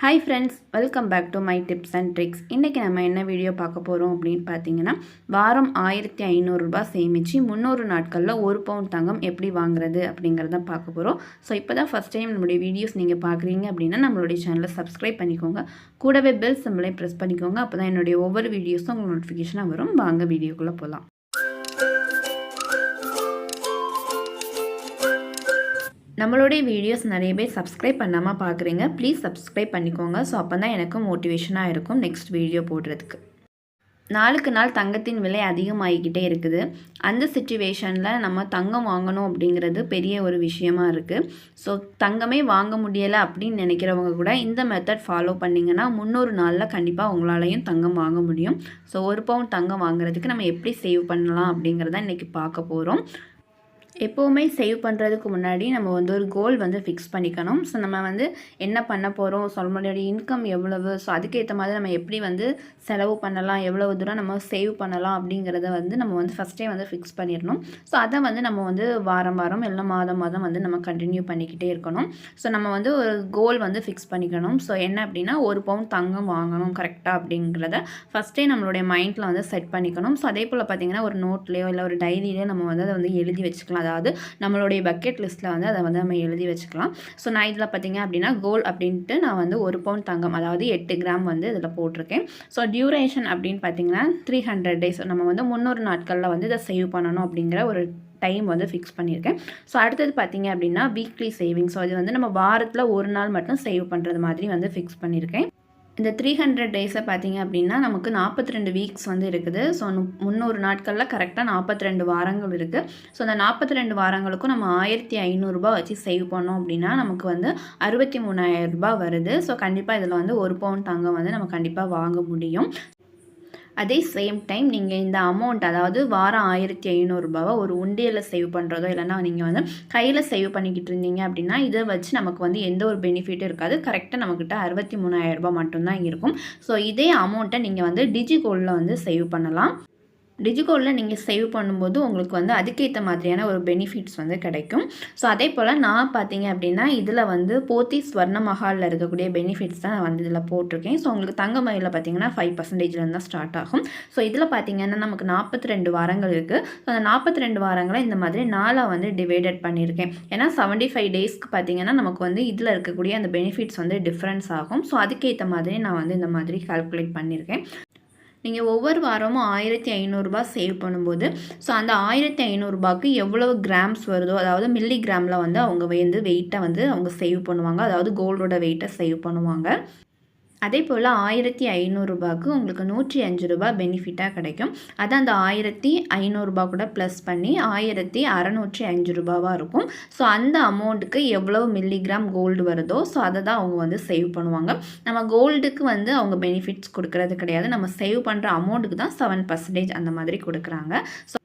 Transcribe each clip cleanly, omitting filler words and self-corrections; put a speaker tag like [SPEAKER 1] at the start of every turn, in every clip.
[SPEAKER 1] Hi friends, welcome back to my tips and tricks. இன்றைக்கி நம்ம என்ன வீடியோ பார்க்க போகிறோம் அப்படின்னு பார்த்தீங்கன்னா, வாரம் 1500 ரூபாய் சேமித்து 300 நாட்களில் 1 பவுண்ட் தங்கம் எப்படி வாங்குறது அப்படிங்கிறத பார்க்க போகிறோம். ஸோ இப்போ தான் ஃபஸ்ட் டைம் நம்மளுடைய வீடியோஸ் நீங்கள் பார்க்குறீங்க அப்படின்னா நம்மளுடைய சேனலை சப்ஸ்கிரைப் பண்ணிக்கோங்க. கூடவே பெல் சிம்பிளையும் ப்ரெஸ் பண்ணிக்கோங்க. அப்போ தான் என்னுடைய ஒவ்வொரு வீடியோஸும் உங்களுக்கு நோட்டிஃபிகேஷனாக வரும். வாங்க வீடியோக்குள்ளே போகலாம். நம்மளுடைய வீடியோஸ் நிறைய பேர் சப்ஸ்கிரைப் பண்ணாமல் பார்க்குறீங்க. ப்ளீஸ் சப்ஸ்கிரைப் பண்ணிக்கோங்க. ஸோ அப்போ தான் எனக்கு மோட்டிவேஷனாக இருக்கும் நெக்ஸ்ட் வீடியோ போடுறதுக்கு. நாளுக்கு நாள் தங்கத்தின் விலை அதிகமாகிக்கிட்டே இருக்குது. அந்த சிச்சுவேஷனில் நம்ம தங்கம் வாங்கணும் அப்படிங்கிறது பெரிய ஒரு விஷயமா இருக்குது. ஸோ தங்கமே வாங்க முடியலை அப்படின்னு நினைக்கிறவங்க கூட இந்த மெத்தட் ஃபாலோ பண்ணிங்கன்னா 300 நாளில் கண்டிப்பாக உங்களாலையும் தங்கம் வாங்க முடியும். ஸோ 1 பவுண்ட் தங்கம் வாங்குறதுக்கு நம்ம எப்படி சேவ் பண்ணலாம் அப்படிங்கிறத இன்றைக்கி பார்க்க போகிறோம். எப்போவுமே சேவ் பண்ணுறதுக்கு முன்னாடி நம்ம ஒரு கோல் ஃபிக்ஸ் பண்ணிக்கணும். ஸோ நம்ம என்ன பண்ண போகிறோம், ஸோ நம்மளுடைய இன்கம் எவ்வளவு, ஸோ அதுக்கேற்ற மாதிரி நம்ம எப்படி செலவு பண்ணலாம், எவ்வளவு தூரம் நம்ம சேவ் பண்ணலாம் அப்படிங்கிறத நம்ம ஃபஸ்ட்டே ஃபிக்ஸ் பண்ணிடணும். ஸோ அதை நம்ம வாரம் வாரம் இல்லை மாதம் மாதம் நம்ம கண்டினியூ பண்ணிக்கிட்டே இருக்கணும். ஸோ நம்ம ஒரு கோல் ஃபிக்ஸ் பண்ணிக்கணும். ஸோ என்ன அப்படின்னா 1 பவுண்ட் தங்கம் வாங்கணும் கரெக்டாக அப்படிங்கிறத ஃபஸ்ட்டே நம்மளுடைய மைண்டில் செட் பண்ணிக்கணும். ஸோ அதே போல் பார்த்திங்கன்னா ஒரு நோட்லேயோ இல்லை ஒரு டைரியிலையோ நம்ம அதை எழுதி வச்சுக்கலாம். அதாவது நம்மளுடைய பக்கெட் லிஸ்ட்டில் அதை நம்ம எழுதி வச்சுக்கலாம். ஸோ நான் இதில் பார்த்திங்க அப்படின்னா கோல் அப்படின்ட்டு நான் 1 பவுண்ட் தங்கம் அதாவது 8 கிராம் இதில் போட்டிருக்கேன். ஸோ டியூரேஷன் அப்படின்னு பார்த்திங்கன்னா 300 டேஸ் நம்ம 300 நாட்களில் இதை சேவ் பண்ணணும் அப்படிங்கிற ஒரு டைம் ஃபிக்ஸ் பண்ணியிருக்கேன். ஸோ அடுத்தது பார்த்திங்க அப்படின்னா வீக்லி சேவிங். ஸோ அது நம்ம வாரத்தில் ஒரு நாள் மட்டும் சேவ் பண்ணுறது மாதிரி ஃபிக்ஸ் பண்ணியிருக்கேன். இந்த 300 டேஸை பார்த்திங்க அப்படின்னா நமக்கு 42 வீக்ஸ் இருக்குது. ஸோ 300 நாட்களில் கரெக்டாக 42 வாரங்கள் இருக்குது. ஸோ அந்த 42 வாரங்களுக்கும் நம்ம 1500 ரூபாய் வச்சு சேவ் பண்ணோம் அப்படின்னா நமக்கு 63,000 ரூபாய் வருது. ஸோ கண்டிப்பாக இதில் 1 பவுண்ட் தங்கம் நம்ம கண்டிப்பாக வாங்க முடியும். அதே சேம் டைம் நீங்கள் இந்த அமௌண்ட் அதாவது வாரம் 1500 ரூபாவை ஒரு உண்டியலில் சேவ் பண்ணுறதோ இல்லைனா நீங்கள் கையில் சேவ் பண்ணிக்கிட்டு இருந்தீங்க அப்படின்னா இதை வச்சு நமக்கு எந்த ஒரு பெனிஃபிட்டும் இருக்காது. கரெக்டாக நம்மக்கிட்ட 63,000 ரூபாய் மட்டும்தான் இருக்கும். ஸோ இதே அமௌண்ட்டை நீங்கள் டிஜிகோல்டில் சேவ் பண்ணலாம். டிஜிகோல்டில் நீங்கள் சேவ் பண்ணும்போது உங்களுக்கு அதுக்கேற்ற மாதிரியான ஒரு பெனிஃபிட்ஸ் கிடைக்கும். ஸோ அதே போல் நான் பார்த்தீங்க அப்படின்னா இதில் போத்தி ஸ்வர்ண மஹாலில் இருக்கக்கூடிய பெனிஃபிட்ஸ் தான் நான் இதில் போட்டிருக்கேன். ஸோ உங்களுக்கு தங்க மயிலில் பார்த்தீங்கன்னா 5% தான் ஸ்டார்ட் ஆகும். ஸோ இதில் பார்த்தீங்கன்னா நமக்கு 42 வாரங்கள் இருக்குது. ஸோ அந்த 42 வாரங்களை இந்த மாதிரி நாளாக டிவைடட் பண்ணியிருக்கேன். ஏன்னா 75 டேஸ்க்கு பார்த்தீங்கன்னா நமக்கு இதில் இருக்கக்கூடிய அந்த பெனிஃபிட்ஸ் டிஃப்ரென்ஸ் ஆகும். ஸோ அதுக்கேற்ற மாதிரி நான் இந்த மாதிரி கால்குலேட் பண்ணியிருக்கேன். நீங்கள் ஒவ்வொரு வாரமும் 1500 ரூபாய் சேவ் பண்ணும்போது ஸோ அந்த 1500 ரூபாய்க்கு எவ்வளவு கிராம்ஸ் வருதோ அதாவது மில்லி கிராமில் அவங்க வெயிட்டை அவங்க சேவ் பண்ணுவாங்க. அதாவது கோல்டோட வெயிட்டை சேவ் பண்ணுவாங்க. அதே போல் 1500 ரூபாய்க்கு உங்களுக்கு 105 ரூபாய் பெனிஃபிட்டாக கிடைக்கும். அது அந்த 1500 ரூபாய் கூட ப்ளஸ் பண்ணி 1605 ரூபாவாக இருக்கும். ஸோ அந்த அமௌண்ட்டுக்கு எவ்வளோ மில்லிகிராம் கோல்டு வருதோ ஸோ அதை தான் அவங்க சேவ் பண்ணுவாங்க. நம்ம கோல்டுக்கு அவங்க பெனிஃபிட்ஸ் கொடுக்கறது கிடையாது. நம்ம சேவ் பண்ணுற அமௌண்ட்டுக்கு தான் 7% அந்த மாதிரி கொடுக்குறாங்க. ஸோ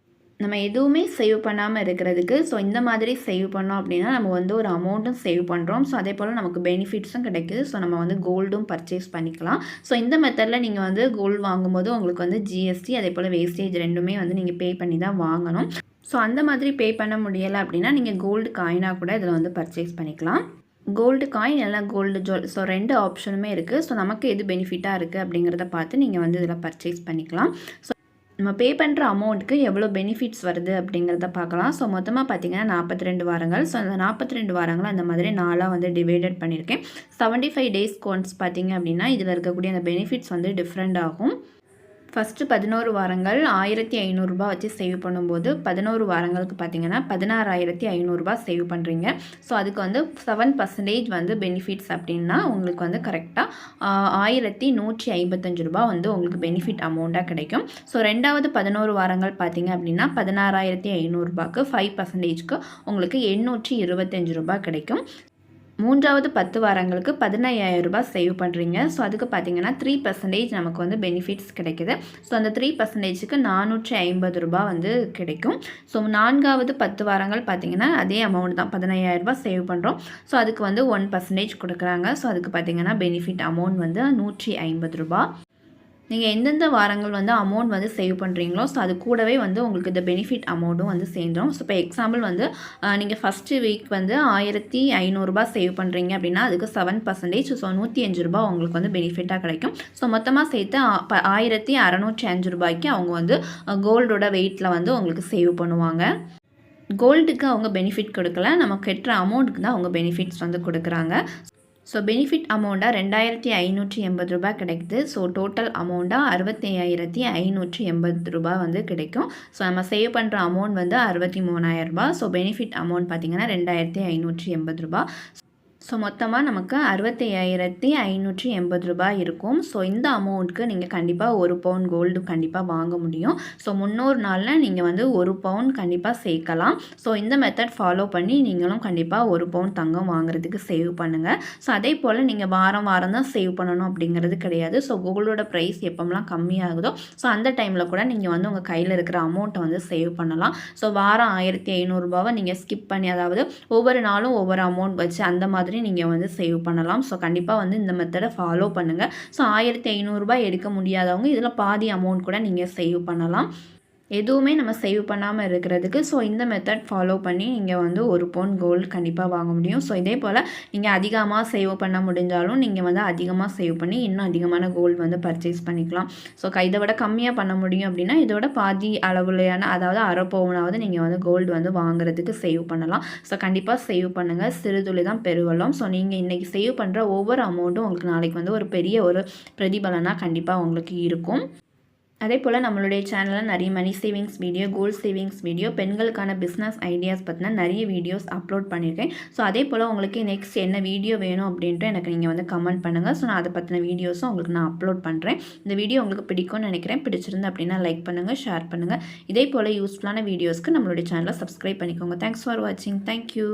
[SPEAKER 1] நம்ம எதுவுமே சேவ் பண்ணாமல் இருக்கிறதுக்கு ஸோ இந்த மாதிரி சேவ் பண்ணோம் அப்படின்னா நம்ம ஒரு அமௌண்ட்டும் சேவ் பண்ணுறோம். ஸோ அதே போல் நமக்கு பெனிஃபிட்ஸும் கிடைக்குது. ஸோ நம்ம கோல்டும் பர்ச்சேஸ் பண்ணிக்கலாம். ஸோ இந்த மெத்தடில் நீங்கள் கோல்டு வாங்கும்போது உங்களுக்கு ஜிஎஸ்டி அதே போல் வேஸ்டேஜ் ரெண்டுமே நீங்கள் பே பண்ணி தான் வாங்கணும். ஸோ அந்த மாதிரி பே பண்ண முடியலை அப்படின்னா நீங்கள் கோல்டு காயினாக கூட இதில் பர்ச்சேஸ் பண்ணிக்கலாம். கோல்டு காயின் இல்லை கோல்டு ஜுவல் ஸோ 2 ஆப்ஷனுமே இருக்குது. ஸோ நமக்கு எது பெனிஃபிட்டாக இருக்குது அப்படிங்கிறத பார்த்து நீங்கள் இதில் பர்ச்சேஸ் பண்ணிக்கலாம். ஸோ நம்ம பே பண்ணுற அமௌண்ட்டுக்கு எவ்வளோ பெனிஃபிட்ஸ் வருது அப்படிங்கிறத பார்க்கலாம். ஸோ மொத்தமாக பார்த்திங்கன்னா 42 வாரங்கள். ஸோ அந்த 42 வாரங்கள் அந்த மாதிரி நாளாக டிவைடட் பண்ணியிருக்கேன். 75 டேஸ் கோன்ஸ் பார்த்திங்க அப்படின்னா இதில் இருக்கக்கூடிய அந்த பெனிஃபிட்ஸ் டிஃப்ரெண்ட் ஆகும். ஃபஸ்ட்டு 11 வாரங்கள் 1500 ரூபாய் வச்சு சேவ் பண்ணும்போது 11 வாரங்களுக்கு பார்த்திங்கன்னா 16,500 ரூபாய் சேவ் பண்ணுறீங்க. ஸோ அதுக்கு 7% பெனிஃபிட்ஸ் அப்படின்னா உங்களுக்கு கரெக்டாக 1155 ரூபாய் உங்களுக்கு பெனிஃபிட் அமௌண்ட்டாக கிடைக்கும். ஸோ ரெண்டாவது 11 வாரங்கள் பார்த்திங்க அப்படின்னா 16,500 ரூபாய்க்கு 5%க்கு உங்களுக்கு 825 ரூபாய் கிடைக்கும். மூன்றாவது 10 வாரங்களுக்கு 15,000 ரூபாய் சேவ் பண்ணுறீங்க. ஸோ அதுக்கு பார்த்தீங்கன்னா 3% நமக்கு பெனிஃபிட்ஸ் கிடைக்குது. ஸோ அந்த 3%க்கு 450 ரூபாய் கிடைக்கும். ஸோ நான்காவது 10 வாரங்கள் பார்த்தீங்கன்னா அதே அமௌண்ட் தான் 15,000 ரூபாய் சேவ் பண்ணுறோம். ஸோ அதுக்கு 1% கொடுக்குறாங்க. ஸோ அதுக்கு பார்த்தீங்கன்னா பெனிஃபிட் அமௌண்ட் 150 ரூபாய். நீங்கள் எந்தெந்த வாரங்கள் வந்து அமௌண்ட் வந்து சேவ் பண்ணுறீங்களோ ஸோ அது கூடவே வந்து உங்களுக்கு இந்த பெனிஃபிட் அமௌண்ட்டும் வந்து சேர்ந்துடும். ஸோ இப்போ எக்ஸாம்பிள் வந்து நீங்கள் ஃபஸ்ட்டு வீக் வந்து 1500 சேவ் பண்ணுறீங்க அப்படின்னா அதுக்கு 7%, ஸோ 105 ரூபாய் உங்களுக்கு வந்து பெனிஃபிட்டாக கிடைக்கும். ஸோ மொத்தமாக சேர்த்து 1605 ரூபாய்க்கு அவங்க வந்து கோல்டோட வெயிட்டில் வந்து உங்களுக்கு சேவ் பண்ணுவாங்க. கோல்டுக்கு அவங்க பெனிஃபிட் கொடுக்கல, நம்ம கட்டுற அமௌண்ட்டுக்கு தான் அவங்க பெனிஃபிட்ஸ் வந்து கொடுக்குறாங்க. ஸோ பெனிஃபிட் அமௌண்ட்டாக 2580 ரூபாய் கிடைக்குது. ஸோ டோட்டல் அமௌண்ட்டாக 65580 ரூபாய் வந்து கிடைக்கும். ஸோ நம்ம சேவ் பண்ணுற அமௌண்ட் வந்து 63000 ரூபாய். ஸோ பெனிஃபிட் அமௌண்ட் பார்த்திங்கன்னா 2580 ரூபாய். ஸோ மொத்தமாக நமக்கு 65580 ரூபாய் இருக்கும். ஸோ இந்த அமௌண்ட்டுக்கு நீங்கள் கண்டிப்பாக 1 பவுன் கோல்டு கண்டிப்பாக வாங்க முடியும். ஸோ 300 நாளில் நீங்கள் வந்து 1 பவுன் கண்டிப்பாக சேர்க்கலாம். ஸோ இந்த மெத்தட் ஃபாலோ பண்ணி நீங்களும் கண்டிப்பாக 1 பவுன் தங்கம் வாங்குறதுக்கு சேவ் பண்ணுங்கள். ஸோ அதே போல் நீங்கள் வாரம் தான் சேவ் பண்ணணும் அப்படிங்கிறது கிடையாது. ஸோ கோல்டோட ப்ரைஸ் எப்போம்லாம் கம்மியாகுதோ ஸோ அந்த டைமில் கூட நீங்கள் வந்து உங்கள் கையில் இருக்கிற அமௌண்ட்டை வந்து சேவ் பண்ணலாம். ஸோ வாரம் 1500 ரூபாவை நீங்கள் ஸ்கிப் பண்ணி, அதாவது ஒவ்வொரு நாளும் ஒவ்வொரு அமௌண்ட் வச்சு அந்த மாதிரி நீங்கள் வந்து சேவ் பண்ணலாம். ஸோ கண்டிப்பாக வந்து இந்த மெத்தடை ஃபாலோ பண்ணுங்கள். ஸோ 1500 ரூபாய் எடுக்க முடியாதவங்க இதில் பாதி அமௌண்ட் கூட நீங்கள் சேவ் பண்ணலாம். எதுவுமே நம்ம சேவ் பண்ணாமல் இருக்கிறதுக்கு ஸோ இந்த மெத்தட் ஃபாலோ பண்ணி நீங்கள் வந்து 1 பவுன் கோல்டு கண்டிப்பாக வாங்க முடியும். ஸோ இதே போல் நீங்கள் அதிகமாக சேவ் பண்ண முடிஞ்சாலும் நீங்கள் வந்து அதிகமாக சேவ் பண்ணி இன்னும் அதிகமான கோல்டு வந்து பர்ச்சேஸ் பண்ணிக்கலாம். ஸோ இதை விட கம்மியாக பண்ண முடியும் அப்படின்னா இதோட பாதி அளவுலையான, அதாவது அரை பவுனாவது நீங்கள் வந்து கோல்டு வந்து வாங்குறதுக்கு சேவ் பண்ணலாம். ஸோ கண்டிப்பாக சேவ் பண்ணுங்கள். சிறுதுளி தான் பெருவெள்ளம். ஸோ நீங்கள் இன்றைக்கி சேவ் பண்ணுற ஒவ்வொரு அமௌண்ட்டும் உங்களுக்கு நாளைக்கு வந்து ஒரு பெரிய ஒரு பிரதிபலனாக கண்டிப்பாக உங்களுக்கு இருக்கும். அதே போல் நம்மளுடைய சேனலில் நிறைய money savings video, gold savings video, பெண்களுக்கான பிஸ்னஸ் ஐடியாஸ் பற்றின நிறைய வீடியோஸ் அப்லோட் பண்ணியிருக்கேன். ஸோ அதே போல் உங்களுக்கு நெக்ஸ்ட் என்ன வீடியோ வேணும் அப்படின்ட்டு எனக்கு நீங்கள் வந்து கமெண்ட் பண்ணுங்கள். ஸோ நான் அதை பற்றின வீடியோஸும் உங்களுக்கு நான் அப்லோட் பண்ணுறேன். இந்த வீடியோ உங்களுக்கு பிடிக்கும்னு நினைக்கிறேன். பிடிச்சிருந்து அப்படின்னா லைக் பண்ணுங்கள், ஷேர் பண்ணுங்கள். இதே போல் யூஸ்ஃபுல்லான வீடியோஸ்க்கு நம்மளுடைய சேனலை சப்ஸ்கிரைப் பண்ணிக்கோங்க. தேங்க்ஸ் ஃபார் வாட்சிங். தேங்க்யூ.